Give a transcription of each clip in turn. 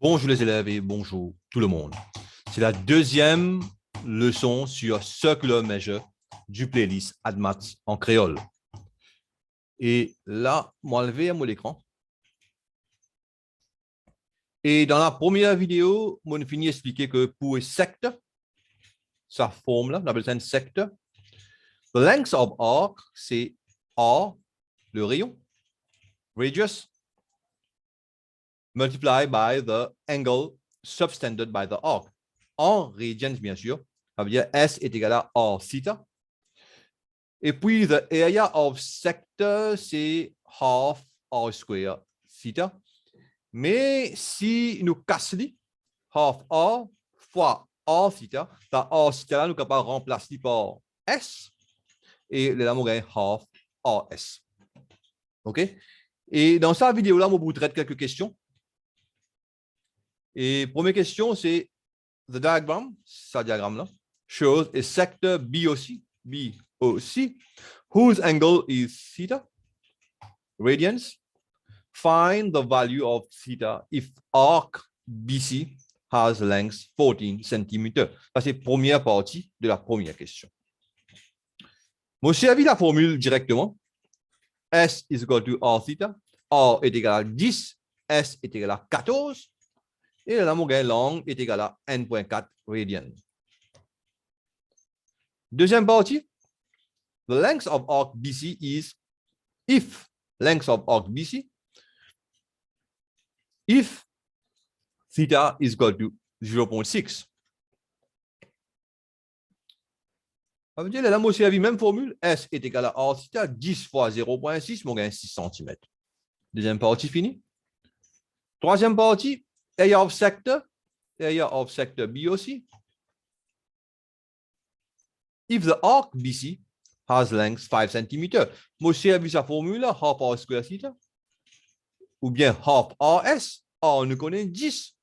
Bonjour les élèves et bonjour tout le monde. C'est la deuxième leçon sur Circular Measure du playlist AddMaths en créole. Et là, moi, lever mon écran. Et dans la première vidéo, on a fini d'expliquer que pour un secteur, sa forme là, on appelle ça un secteur. The length of arc, c'est R, le rayon, radius, multiplied by the angle subtended by the arc. En radians, bien sûr, ça veut dire S est égal à R theta. Et puis, the area of sector, c'est half R square theta. Mais si nous cassons half R fois R theta, la R theta là, nous sommes capables de remplacer par S. Et là, on gagne half RS. OK? Et dans cette vidéo-là, on vous traite quelques questions. Et première question, c'est the diagram, ce diagramme-là, shows a sector BOC, whose angle is theta, radians. Find the value of theta if arc BC has length 14 cm. Ça, c'est la première partie de la première question. Moi, j'ai vu la formule directement. S is equal to R theta. R est égal à 10. S est égal à 14. Et la longueur longue est égale à n.4 radians. Deuxième partie. The length of arc BC is if length of arc BC if theta is equal to 0.6. Ça veut dire que là, moi aussi, la même formule, S est égal à R theta, 10 fois 0.6, on gagne 6 cm. Deuxième partie finie. Troisième partie, area of sector BOC. If the arc BC has length 5 cm, moi aussi, j'ai vu sa formule, half R square theta, ou bien half RS. R, nous connaît 10.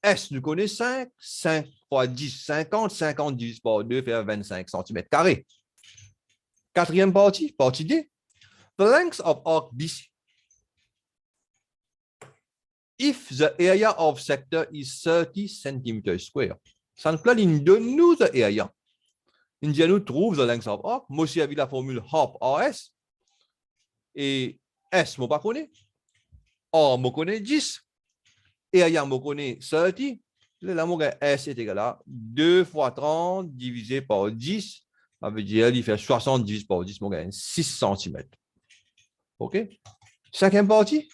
S, nous connaît 5. 5 fois 10, 50. 50 divisé par 2 fait 25 cm². Quatrième partie, partie D. The length of arc BC. If the area of sector is 30 cm². Ça nous donne the area. Il nous trouve the length of arc. Moi aussi, avec la formule half RS. Et S, je ne connais pas. R, je connais 10. Area, je connais 30. Là, mon S est égal à 2 fois 30 divisé par 10. Ça veut dire qu'il fait 60 divisé par 10, mon gars, 6 cm. OK? Cinquième partie.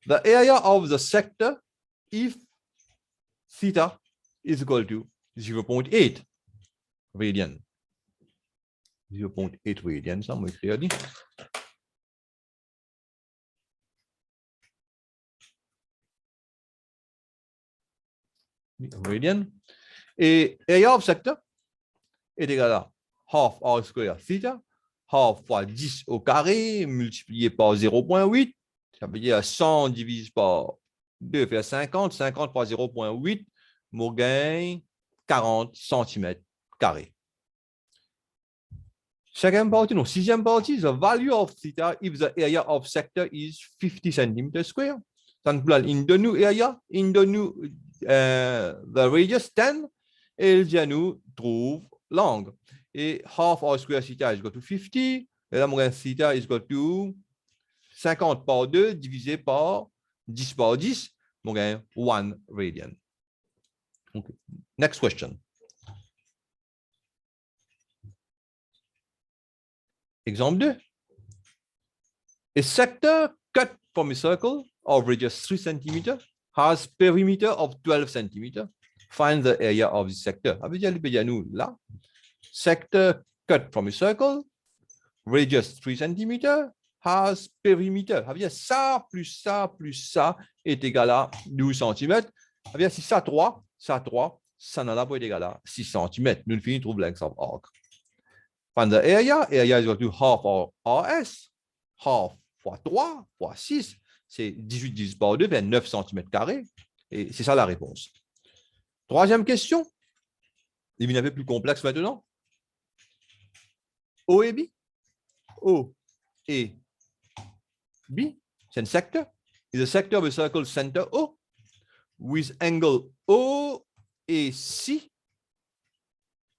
The area of the sector if theta is equal to 0.8 radian. 0.8 radian, ça, moi, écrire dit. Radian. Et area of sector est égal à half R square theta, half fois 10 au carré multiplié par 0.8. Ça veut dire 100 divisé par 2 fait 50. 50 par 0.8, on gagne 40 cm². Second partie, non, sixième partie, the value of theta if the area of sector is 50 cm². Ça nous donne in the new area, in the new the radius 10, et il nous trouve longue. Et half R square theta is equal to 50, et là, mon gain theta is equal to 50 par 2 divisé par 10 par 10, on gagne 1 radian. Okay. Next question. Exemple 2. A sector cut from a circle of radius 3 cm has perimeter of 12 cm. Find the area of the sector. Ça veut dire nous là. Sector cut from a circle, radius 3 cm, has perimeter. Ça veut dire ça plus ça plus ça est égal à 12 cm. Ça veut dire si ça 3, ça 3, ça n'en a pas égal à 6 cm. Nous finissons trouver length of arc. Find the area. Area is equal to half RS. Half fois 3 fois 6, c'est 18 divisé par 2, 9 cm². Et c'est ça la réponse. Troisième question. Il y en avait plus complexe maintenant. O et B. O et B, c'est un secteur. Is a sector of a circle center O. with angle OAC,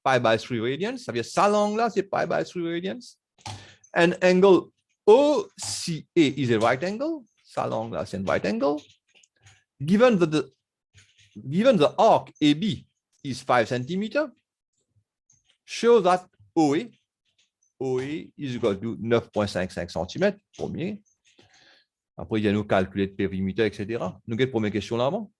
pi by 3 radians. Ça veut dire ça langue là, c'est pi by 3 radians. And angle OCA is a right angle. Ça langue là, c'est un right angle. Given the arc AB is 5 cm, show that OA is equal to 9.55 cm, premier. Après, il y a nos calculs de périmètre, etc. Nous avons la première question là avant.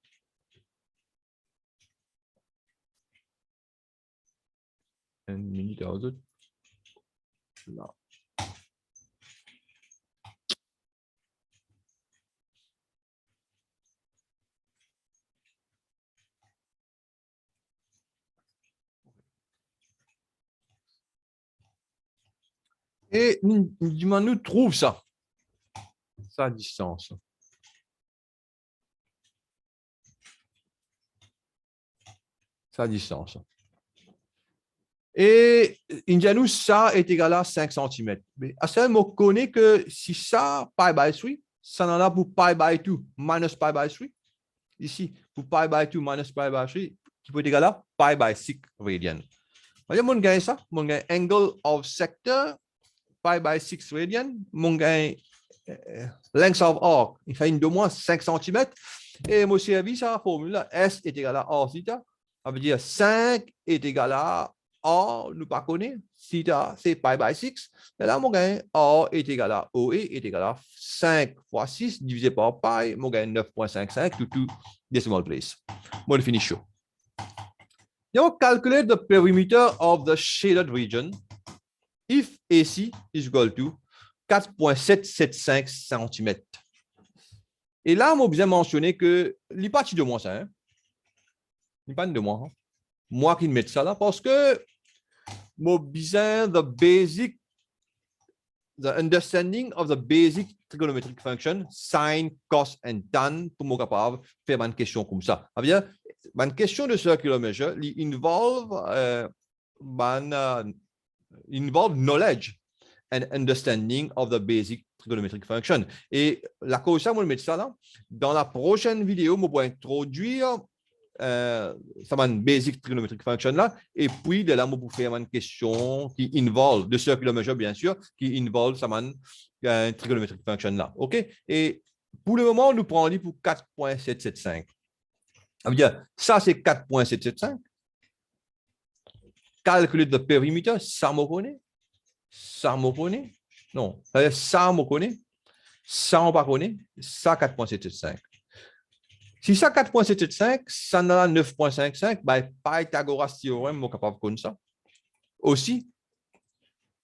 Une minute à autres. Là. Et nous trouve ça. Sa distance. Sa distance. Et Indianous, ça est égal à 5 cm. Mais à ce moment, on connaît que si ça, pi by 3, ça en a pour pi by 2 minus pi by 3. Ici, pour pi by 2 minus pi by 3, qui peut être égal à pi by 6 radian. Mon gain ça, mon gain angle of sector, pi by 6 radian, mon gain length of arc, il fait une de moins 5 cm. Et moi, servi ça, formule S est égal à R theta. Ça veut dire 5 est égal à R, nous pas connaît, theta c'est pi by 6. Et là, mon gain R est égal à OE est égal à 5 fois 6 divisé par pi, mon gain 9.55 to 2 decimal place. Moi, je finis chaud. Now calculate the perimeter of the shaded region if AC is equal to 4.775 cm. Et là, on a bien mentionné que il pas de moi ça. Hein? Il pas de moi. Hein? Moi qui mets ça là parce que moi besoin the understanding of the basic trigonometric function sin, cos and tan pour moi capable faire une question comme ça. Ça veut dire une question de circular measure involve knowledge and understanding of the basic trigonometric function. Et la cause ça, moi, je vais mettre ça là. Dans la prochaine vidéo, je vais introduire une basic trigonometric function là. Et puis, de là, je vais faire une question qui involve, de circular measure, bien sûr, qui involve une trigonometric function là. OK? Et pour le moment, nous prenons pour 4.775. Ça veut dire, ça, c'est 4.775. Calculer le périmètre, ça me connaît. Ça me connaît. Non, ça me connaît. Ça on pas connaît. Ça 4.775. Si ça 4.775, ça en a 9.55, ben Pythagoras théorème, on est capable de connaître ça. Aussi.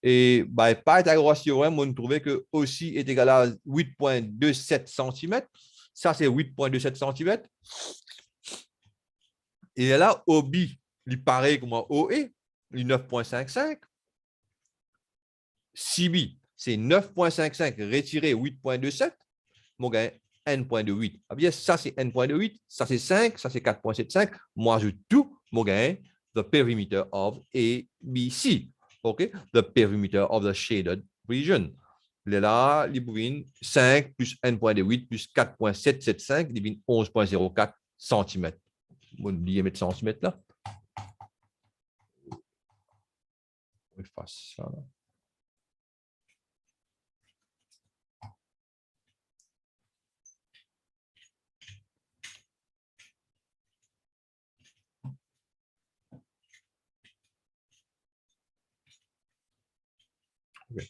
Et ben Pythagoras théorème, on trouvait que aussi est égal à 8.27 cm. Ça, c'est 8.27 cm. Et là, OB, il paraît comme OE, il 9.55. CB, c'est 9.55 retiré 8.27, mon gain n.28. Ça, c'est n.28, ça, c'est 5, ça, c'est 4.75. Moi, je tout, mon gain, the perimeter of ABC. OK? The perimeter of the shaded region. Là, il devient 5 plus n.28 plus 4.775, il devient 11.04 cm. Vous oubliez mettre centimètres là. Je fasse ça là. Okay.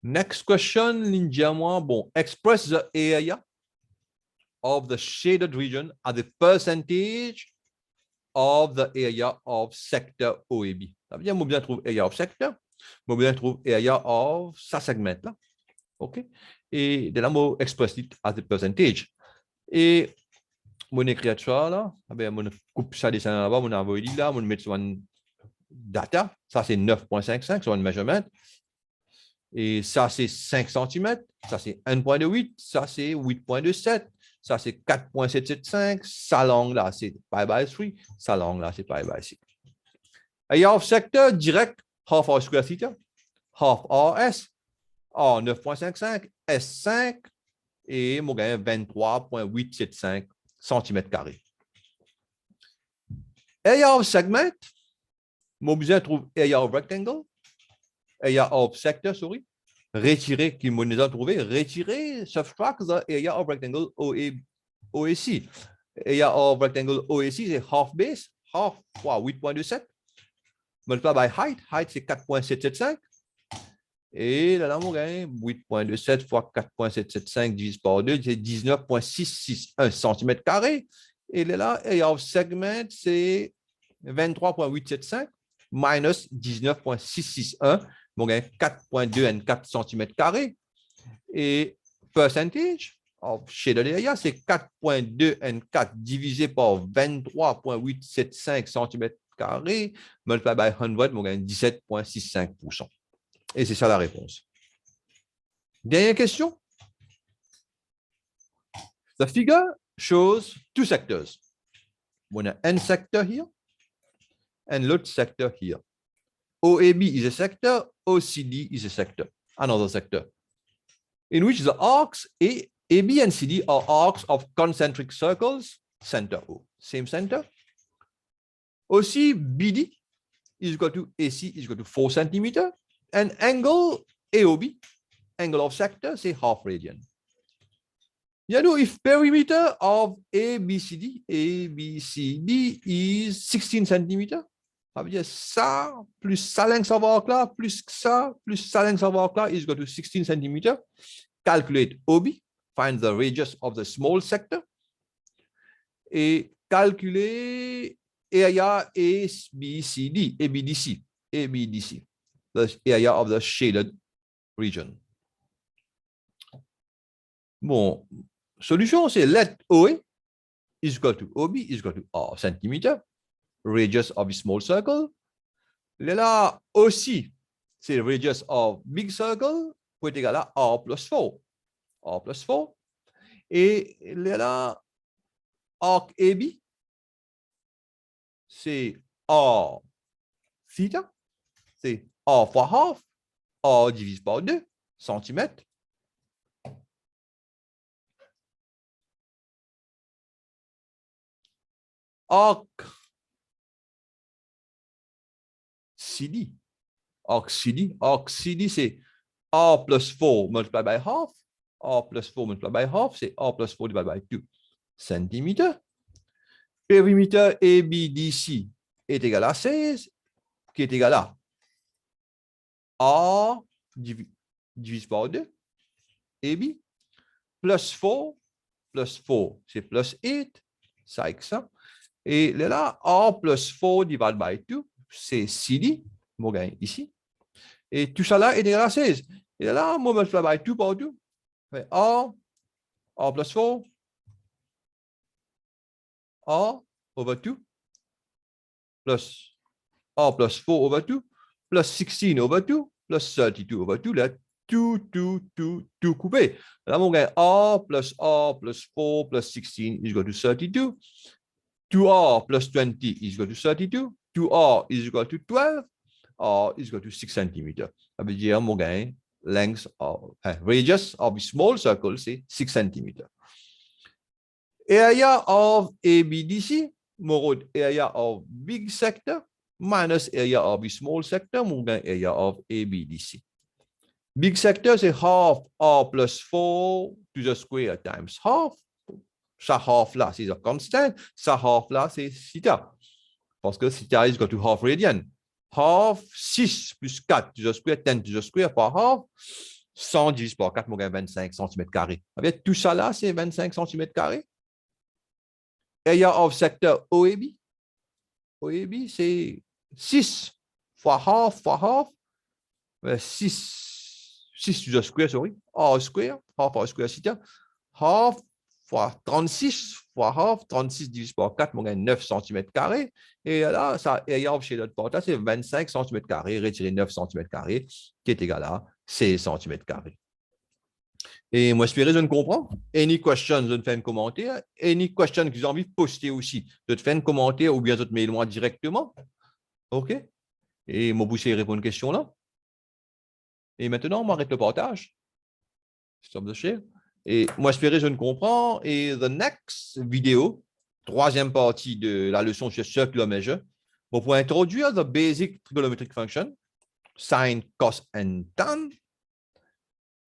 Next question, l'indiamant, bon, express the area of the shaded region at the percentage of the area of sector OAB. Ça veut dire, moi bien trouve area of sector, moi bien trouve area of sa segment là. OK? Et de là, moi express it as the percentage. Et mon écrit ça là, mon coupe ça descend là-bas, mon envoie là, mon met sur une data, ça c'est 9.55 sur un measurement. Et ça c'est 5 cm, ça c'est 1.28, ça c'est 8.27. Ça, c'est 4.775. Sa langue, là, c'est pi by 3. Sa langue, là, c'est pi by 6. Area of sector, direct, half R square theta, half RS, R 9.55, S 5, et mon gain 23,875 cm². Area of segment, mon besoin trouve area of rectangle, area of sector, sorry. Retirer, qui m'ont déjà trouvé, retirer, subtract the area of rectangle OAC. Area of rectangle OAC, c'est half base, half fois 8,27. Multiplié by height, height c'est 4,775. Et là, on gagne 8,27 fois 4,775 divisé par 2, c'est 19,661 cm². Et là, area of segment, c'est 23,875 minus 19,661, on gagne 4,24 cm². Et percentage of shaded area, c'est 4,24 divisé par 23,875 cm², multiplié by 100, on gagne 17,65%. Et c'est ça la réponse. Dernière question. The figure shows two sectors. On a un sector here and l'autre sector here. OAB is a sector, OCD is a sector, another sector, in which the arcs AB and CD are arcs of concentric circles, center O, same center. OCBD is equal to AC is equal to 4 centimeter, and angle AOB, angle of sector, say half radian. You know, if perimeter of ABCD is 16 centimeter, ça veut dire ça, plus ça length of arc là, plus ça length of arc là is equal to 16 centimeter. Calculate OB, find the radius of the small sector, et calculate area ABCD, the area of the shaded region. Bon, solution, c'est let OA is equal to OB is equal to R centimeter, radius of a small circle. Là, OC, c'est radius of big circle, pour être égal à R plus 4. R plus 4. Et là, arc AB, c'est R theta, c'est R fois half, R divisé par 2 centimètres. Arc CD, c'est R plus 4 multiplied by half, R plus 4 multiplied by half, c'est R plus 4 divided by 2 centimeters. Périmètre ABDC est égal à 16, qui est égal à R divisé par 2, AB, plus 4, c'est plus 8, ça avec ça. Et là, R plus 4 divided by 2, c'est CD, on gagne ici. Et tout ça là est égal à 16. Et là, on multiplie by 2 par 2. R plus 4, R over 2, plus R plus 4 over 2, plus 16 over 2, plus 32 over 2. Là, 2 coupé. Là, on gagne R plus 4 plus 16 is equal to 32. 2R plus 20 is equal to 32. 2R is equal to 12. R is equal to 6 cm. Ça veut dire, mon gain, length of radius of small circle, c'est 6 cm. Area of ABDC, mon area of big sector, minus area of small sector, mon gain, area of ABDC. Big sector, c'est half R plus 4 to the square times half. Ça half là, c'est un constant. Ça half là, c'est theta. Parce que theta is equal to half radian. Half 6 plus 4 to the square, 10 to the square par half. 100 divisé par 4, mon gars, 25 cm². Avec tout ça là, c'est 25 cm². Area of sector OAB. OAB, c'est 6 fois half. 6 to the square, sorry. R square, half R square theta. Half fois 36 fois half, 36 divisé par 4, on gagne 9 cm². Et là, ça, area of shaded part, c'est 25 cm², retirer 9 cm², qui est égal à 16 cm². Et moi, j'espère que je ne comprends. Any question, je te fais un commentaire. Any question que vous avez envie de poster aussi, je te fais un commentaire ou bien je te mets moi directement. OK? Et moi, vous essayez de répondre à une question là. Et maintenant, on m'arrête le partage. Stop the share. Et moi, j'espère je ne comprends. Et the next vidéo, troisième partie de la leçon sur circular measure, bon, pour introduire the basic trigonometric function, sine, cos and tan,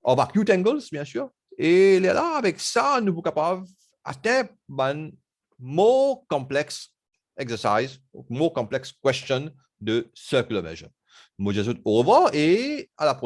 of acute angles, bien sûr. Et là, avec ça, nous sommes capables d'atteindre un more complex exercise, more complex question de circular measure. Moi, je vous dis au revoir et à la prochaine.